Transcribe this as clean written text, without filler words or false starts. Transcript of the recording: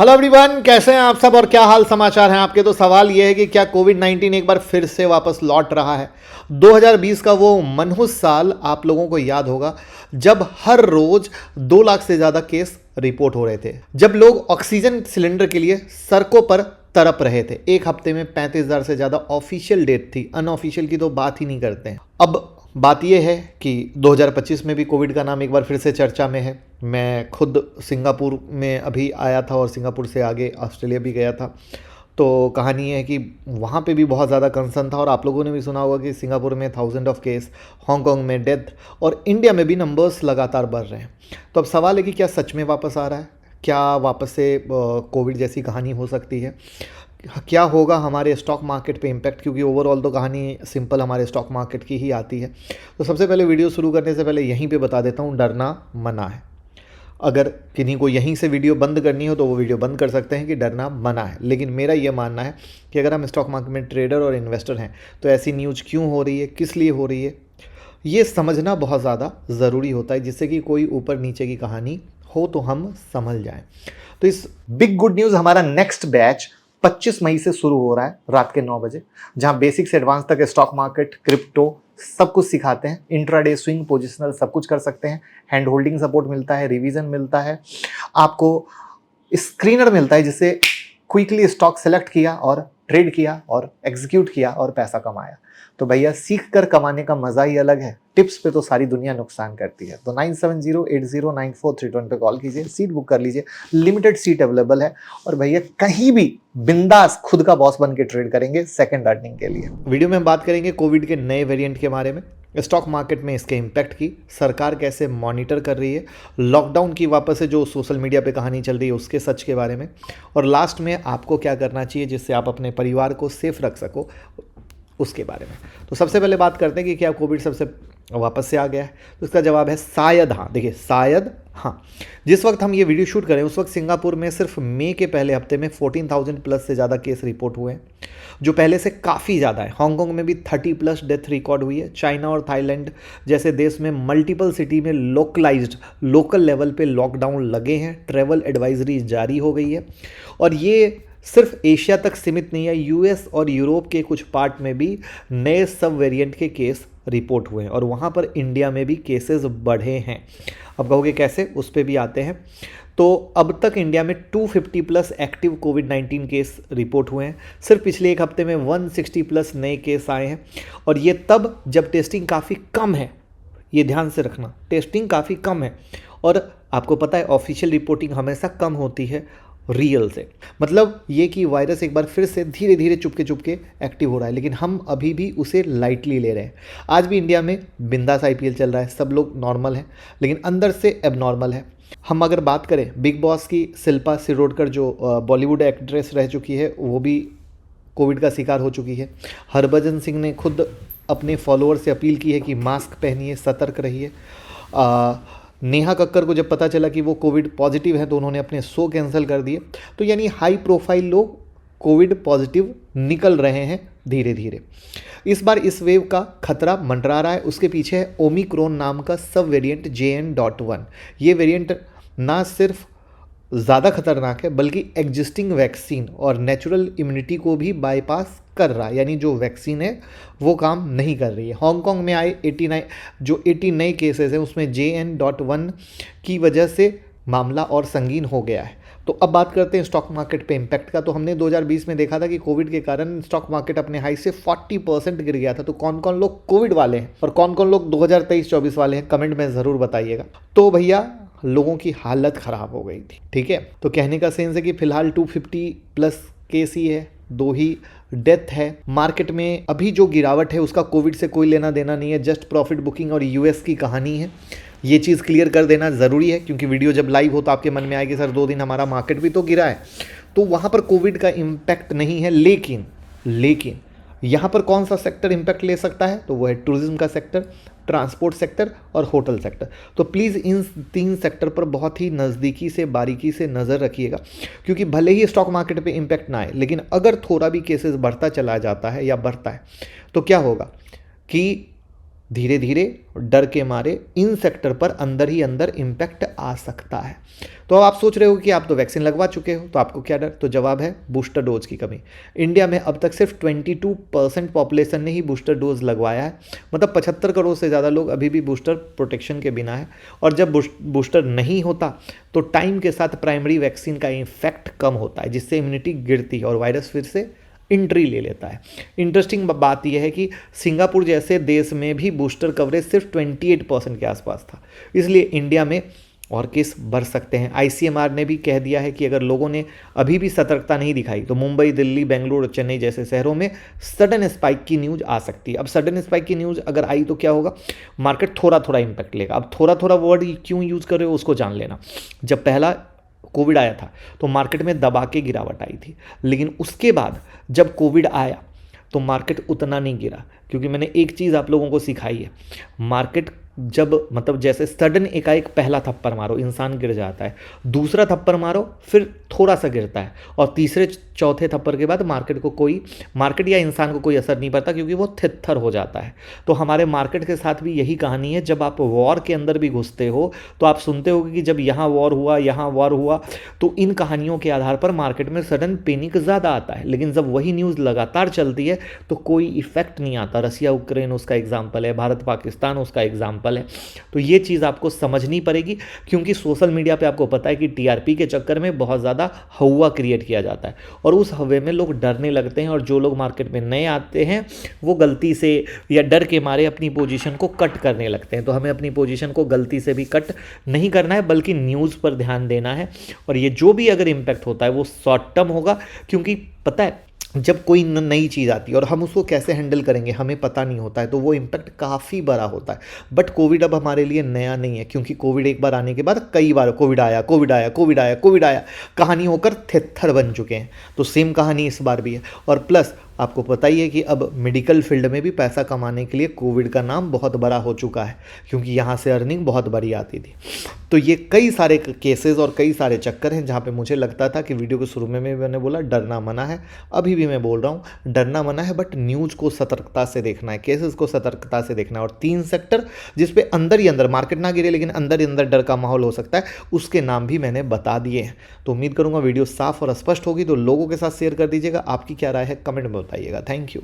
Hello everyone, कैसे हैं आप सब और क्या हाल समाचार हैं आपके। तो सवाल यह है कि क्या कोविड-19 एक बार फिर से वापस लौट रहा है। 2020 का वो मनहूस साल आप लोगों को याद होगा जब हर रोज 2 लाख से ज़्यादा केस रिपोर्ट हो रहे थे, जब लोग ऑक्सीजन सिलेंडर के लिए सड़कों पर तड़प रहे थे। एक हफ्ते में 35,000 से ज़्यादा ऑफिशियल डेथ थी, अनऑफिशियल की तो बात ही नहीं करते हैं। अब बात यह है कि 2025 में भी कोविड का नाम एक बार फिर से चर्चा में है। मैं खुद सिंगापुर में अभी आया था और सिंगापुर से आगे ऑस्ट्रेलिया भी गया था। तो कहानी ये है कि वहाँ पे भी बहुत ज़्यादा कंसर्न था और आप लोगों ने भी सुना होगा कि सिंगापुर में 1000 ऑफ केस, हांगकांग में डेथ और इंडिया में भी नंबर्स लगातार बढ़ रहे हैं। तो अब सवाल है कि क्या सच में वापस आ रहा है, क्या वापस से कोविड जैसी कहानी हो सकती है, क्या होगा हमारे स्टॉक मार्केट पे इम्पैक्ट, क्योंकि ओवरऑल तो कहानी सिंपल हमारे स्टॉक मार्केट की ही आती है। तो सबसे पहले वीडियो शुरू करने से पहले यहीं पे बता देता हूँ, डरना मना है। अगर किन्हीं को यहीं से वीडियो बंद करनी हो तो वो वीडियो बंद कर सकते हैं कि डरना मना है। लेकिन मेरा ये मानना है कि अगर हम स्टॉक मार्केट में ट्रेडर और इन्वेस्टर हैं तो ऐसी न्यूज़ क्यों हो रही है, किस लिए हो रही है, ये समझना बहुत ज़्यादा ज़रूरी होता है, जिससे कि कोई ऊपर नीचे की कहानी हो तो हम समझ जाएं। तो इस बिग गुड न्यूज़, हमारा नेक्स्ट बैच 25 मई से शुरू हो रहा है रात के 9 बजे, जहां बेसिक से एडवांस तक स्टॉक मार्केट, क्रिप्टो सब कुछ सिखाते हैं। इंट्राडे, स्विंग, पोजिशनल सब कुछ कर सकते हैं। हैंड होल्डिंग सपोर्ट मिलता है, रिवीजन मिलता है, आपको स्क्रीनर मिलता है जिससे क्विकली स्टॉक सेलेक्ट किया और ट्रेड किया और एग्जीक्यूट किया और पैसा कमाया। तो भैया सीख कर कमाने का मजा ही अलग है। टिप्स पे तो सारी दुनिया नुकसान करती है। तो 9708094321 पे कॉल कीजिए, सीट बुक कर लीजिए। लिमिटेड सीट अवेलेबल है और भैया कहीं भी बिंदास खुद का बॉस बन के ट्रेड करेंगे सेकंड अर्निंग के लिए। वीडियो में हम बात करेंगे कोविड के नए वेरिएंट के बारे में, स्टॉक मार्केट में इसके इम्पैक्ट की, सरकार कैसे मॉनिटर कर रही है, लॉकडाउन की वापस से जो सोशल मीडिया पे कहानी चल रही है उसके सच के बारे में, और लास्ट में आपको क्या करना चाहिए जिससे आप अपने परिवार को सेफ रख सको उसके बारे में। तो सबसे पहले बात करते हैं कि क्या कोविड सबसे वापस से आ गया है। तो इसका जवाब है शायद हाँ। देखिए, शायद हाँ। जिस वक्त हम ये वीडियो शूट करें उस वक्त सिंगापुर में सिर्फ मई के पहले हफ्ते में 14,000 प्लस से ज़्यादा केस रिपोर्ट हुए हैं, जो पहले से काफ़ी ज़्यादा है। हांगकांग में भी 30 प्लस डेथ रिकॉर्ड हुई है। चाइना और थाईलैंड जैसे देश में मल्टीपल सिटी में लोकल लेवल पे लॉकडाउन लगे हैं। ट्रैवल एडवाइजरी जारी हो गई है और ये सिर्फ एशिया तक सीमित नहीं है। यूएस और यूरोप के कुछ पार्ट में भी नए सब वेरिएंट के केस रिपोर्ट हुए हैं और वहाँ पर इंडिया में भी केसेस बढ़े हैं। अब कहोगे कैसे, उस पर भी आते हैं। तो अब तक इंडिया में 250 प्लस एक्टिव कोविड-19 केस रिपोर्ट हुए हैं। सिर्फ पिछले एक हफ्ते में 160 प्लस नए केस आए हैं और ये तब जब टेस्टिंग काफ़ी कम है। ये ध्यान से रखना, टेस्टिंग काफ़ी कम है और आपको पता है ऑफिशियल रिपोर्टिंग हमेशा कम होती है रियल से। मतलब ये कि वायरस एक बार फिर से धीरे धीरे चुपके एक्टिव हो रहा है, लेकिन हम अभी भी उसे लाइटली ले रहे हैं। आज भी इंडिया में बिंदास आईपीएल चल रहा है, सब लोग नॉर्मल हैं, लेकिन अंदर से एबनॉर्मल है। हम अगर बात करें बिग बॉस की, शिल्पा शिरोडकर जो बॉलीवुड एक्ट्रेस रह चुकी है, वो भी कोविड का शिकार हो चुकी है। हरभजन सिंह ने खुद अपने फॉलोअर से अपील की है कि मास्क पहनिए, सतर्क रहिए। नेहा कक्कर को जब पता चला कि वो कोविड पॉजिटिव है तो उन्होंने अपने शो कैंसिल कर दिए। तो यानी हाई प्रोफाइल लोग कोविड पॉजिटिव निकल रहे हैं धीरे धीरे। इस बार इस वेव का खतरा मंडरा रहा है। उसके पीछे है ओमिक्रॉन नाम का सब वेरिएंट JN.1। ये वेरिएंट ना सिर्फ ज़्यादा खतरनाक है बल्कि एग्जिस्टिंग वैक्सीन और नेचुरल इम्यूनिटी को भी बाईपास कर रहा है, यानी जो वैक्सीन है वो काम नहीं कर रही है। हांगकांग में आए 80 नए केसेस हैं, उसमें JN.1 की वजह से मामला और संगीन हो गया है। तो अब बात करते हैं स्टॉक मार्केट पे इम्पैक्ट का। तो हमने 2020 में देखा था कि कोविड के कारण स्टॉक मार्केट अपने हाई से 40% गिर गया था। तो कौन कौन लोग कोविड वाले हैं और कौन कौन लोग 2023-24 वाले हैं, कमेंट में ज़रूर बताइएगा। तो भैया लोगों की हालत ख़राब हो गई थी, ठीक है। तो कहने का सेंस है कि फिलहाल 250 प्लस केस ही है, 2 ही डेथ है। मार्केट में अभी जो गिरावट है उसका कोविड से कोई लेना देना नहीं है, जस्ट प्रॉफिट बुकिंग और यूएस की कहानी है। ये चीज़ क्लियर कर देना ज़रूरी है, क्योंकि वीडियो जब लाइव हो तो आपके मन में आए कि सर 2 दिन हमारा मार्केट भी तो गिरा है, तो वहाँ पर कोविड का इम्पैक्ट नहीं है। लेकिन यहाँ पर कौन सा सेक्टर इम्पैक्ट ले सकता है, तो वो है टूरिज्म का सेक्टर, ट्रांसपोर्ट सेक्टर और होटल सेक्टर। तो प्लीज़ इन 3 सेक्टर पर बहुत ही नज़दीकी से, बारीकी से नज़र रखिएगा, क्योंकि भले ही स्टॉक मार्केट पे इम्पैक्ट ना आए, लेकिन अगर थोड़ा भी केसेस बढ़ता चला जाता है या बढ़ता है तो क्या होगा कि धीरे धीरे डर के मारे इन सेक्टर पर अंदर ही अंदर इम्पैक्ट आ सकता है। तो अब आप सोच रहे हो कि आप तो वैक्सीन लगवा चुके हो तो आपको क्या डर, तो जवाब है बूस्टर डोज की कमी। इंडिया में अब तक सिर्फ 22% पॉपुलेशन ने ही बूस्टर डोज लगवाया है, मतलब 75 करोड़ से ज़्यादा लोग अभी भी बूस्टर प्रोटेक्शन के बिना है। और जब बूस्टर नहीं होता तो टाइम के साथ प्राइमरी वैक्सीन का इफेक्ट कम होता है, जिससे इम्यूनिटी गिरती है और वायरस फिर से एंट्री ले लेता है। इंटरेस्टिंग बात यह है कि सिंगापुर जैसे देश में भी बूस्टर कवरेज सिर्फ 28% के आसपास था, इसलिए इंडिया में और केस बढ़ सकते हैं। आईसीएमआर ने भी कह दिया है कि अगर लोगों ने अभी भी सतर्कता नहीं दिखाई तो मुंबई, दिल्ली, बेंगलुरु, चेन्नई जैसे शहरों में सडन स्पाइक की न्यूज़ आ सकती है। अब सडन स्पाइक की न्यूज़ अगर आई तो क्या होगा, मार्केट थोड़ा थोड़ा इंपैक्ट लेगा। अब थोड़ा थोड़ा वर्ड क्यों यूज़ कर रहे हो उसको जान लेना। जब पहला कोविड आया था तो मार्केट में दबा के गिरावट आई थी, लेकिन उसके बाद जब कोविड आया तो मार्केट उतना नहीं गिरा, क्योंकि मैंने एक चीज़ आप लोगों को सिखाई है, मार्केट जब मतलब जैसे सडन एकाएक पहला थप्पड़ मारो इंसान गिर जाता है, दूसरा थप्पड़ मारो फिर थोड़ा सा गिरता है, और तीसरे चौथे थप्पड़ के बाद मार्केट या इंसान को कोई असर नहीं पड़ता, क्योंकि वो थित्थर हो जाता है। तो हमारे मार्केट के साथ भी यही कहानी है। जब आप वॉर के अंदर भी घुसते हो तो आप सुनते हो कि जब यहाँ वॉर हुआ, तो इन कहानियों के आधार पर मार्केट में सडन पैनिक ज़्यादा आता है, लेकिन जब वही न्यूज़ लगातार चलती है तो कोई इफेक्ट नहीं आता। रसिया यूक्रेन उसका एग्जाम्पल है, भारत पाकिस्तान उसका एग्जाम्पल है। तो ये चीज़ आपको समझनी पड़ेगी, क्योंकि सोशल मीडिया पे आपको पता है कि टीआरपी के चक्कर में बहुत ज़्यादा हवा क्रिएट किया जाता है, और उस हवे में लोग डरने लगते हैं, और जो लोग मार्केट में नए आते हैं वो गलती से या डर के मारे अपनी पोजीशन को कट करने लगते हैं। तो हमें अपनी पोजीशन को गलती से भी कट नहीं करना है, बल्कि न्यूज़ पर ध्यान देना है। और ये जो भी अगर इम्पैक्ट होता है वो शॉर्ट टर्म होगा, क्योंकि पता है जब कोई नई चीज़ आती है और हम उसको कैसे हैंडल करेंगे हमें पता नहीं होता है, तो वो इम्पैक्ट काफ़ी बड़ा होता है। बट कोविड अब हमारे लिए नया नहीं है, क्योंकि कोविड एक बार आने के बाद कई बार कोविड आया कहानी होकर थित्थर बन चुके हैं। तो सेम कहानी इस बार भी है। और प्लस आपको पता ही है कि अब मेडिकल फील्ड में भी पैसा कमाने के लिए कोविड का नाम बहुत बड़ा हो चुका है, क्योंकि यहाँ से अर्निंग बहुत बड़ी आती थी। तो ये कई सारे केसेस और कई सारे चक्कर हैं जहाँ पे मुझे लगता था कि वीडियो के शुरू में मैंने बोला डरना मना है, अभी भी मैं बोल रहा हूँ डरना मना है, बट न्यूज़ को सतर्कता से देखना है, केसेस को सतर्कता से देखना है। और 3 सेक्टर जिस पे अंदर ही अंदर मार्केट ना गिरे लेकिन अंदर ही अंदर डर का माहौल हो सकता है, उसके नाम भी मैंने बता दिए हैं। तो उम्मीद करूँगा वीडियो साफ और स्पष्ट होगी, तो लोगों के साथ शेयर कर दीजिएगा। आपकी क्या राय है कमेंट में बताइएगा। Thank you.